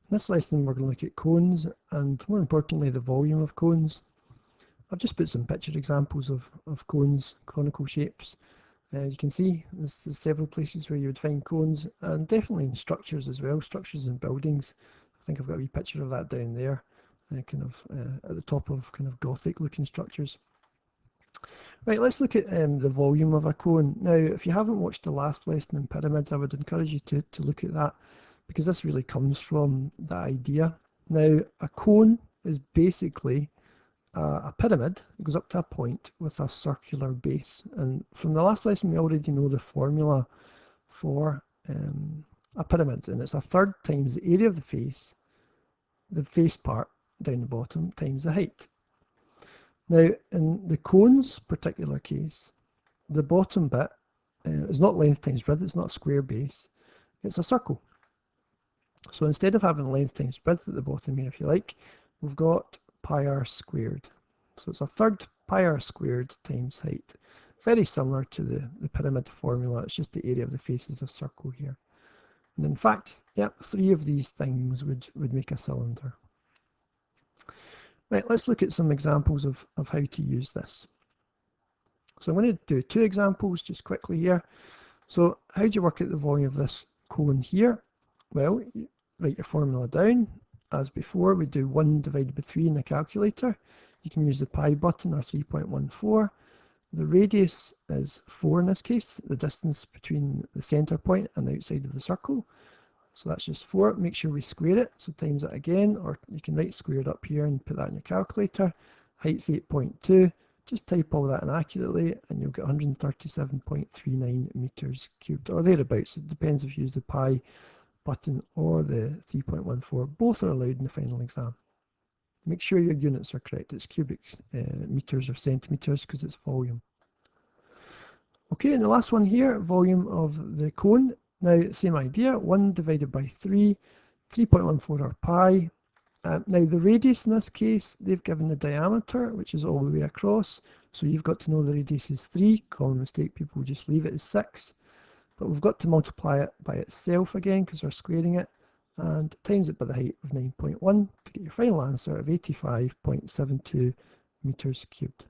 In this lesson we're going to look at cones and more importantly the volume of cones. I've just put some picture examples of cones, conical shapes. You can see there's several places where you would find cones and definitely in structures as well, structures and buildings. I think I've got a wee picture of that down there, at the top of kind of Gothic looking structures. Right, let's look at the volume of a cone. Now, if you haven't watched the last lesson in pyramids, I would encourage you to look at that because this really comes from the idea. Now, a cone is basically a pyramid. It goes up to a point with a circular base. And from the last lesson, we already know the formula for a pyramid, and it's a third times the area of the face part down the bottom, times the height. Now, in the cone's particular case, the bottom bit is not length times breadth, it's not a square base, it's a circle. So instead of having length times breadth at the bottom here, if you like, we've got pi r squared. So it's a third pi r squared times height. Very similar to the pyramid formula, it's just the area of the faces of circle here. And in fact, yep, three of these things would make a cylinder. Right, let's look at some examples of how to use this. So I'm going to do two examples just quickly here. So how do you work out the volume of this cone here? Well, you write your formula down. As before, we do 1 divided by 3 in the calculator. You can use the pi button or 3.14. The radius is 4 in this case, the distance between the centre point and the outside of the circle. So that's just 4. Make sure we square it, so times it again, or you can write squared up here and put that in your calculator. Height's 8.2. Just type all that in accurately and you'll get 137.39 metres cubed, or thereabouts. It depends if you use the pi button or the 3.14. Both are allowed in the final exam. Make sure your units are correct. It's cubic metres or centimetres because it's volume. Okay, and the last one here, volume of the cone. Now, same idea, 1 divided by 3, 3.14 or pi. Now, the radius in this case, they've given the diameter, which is all the way across. So you've got to know the radius is 3. Common mistake, people just leave it as 6. But we've got to multiply it by itself again because we're squaring it. And times it by the height of 9.1 to get your final answer of 85.72 metres cubed.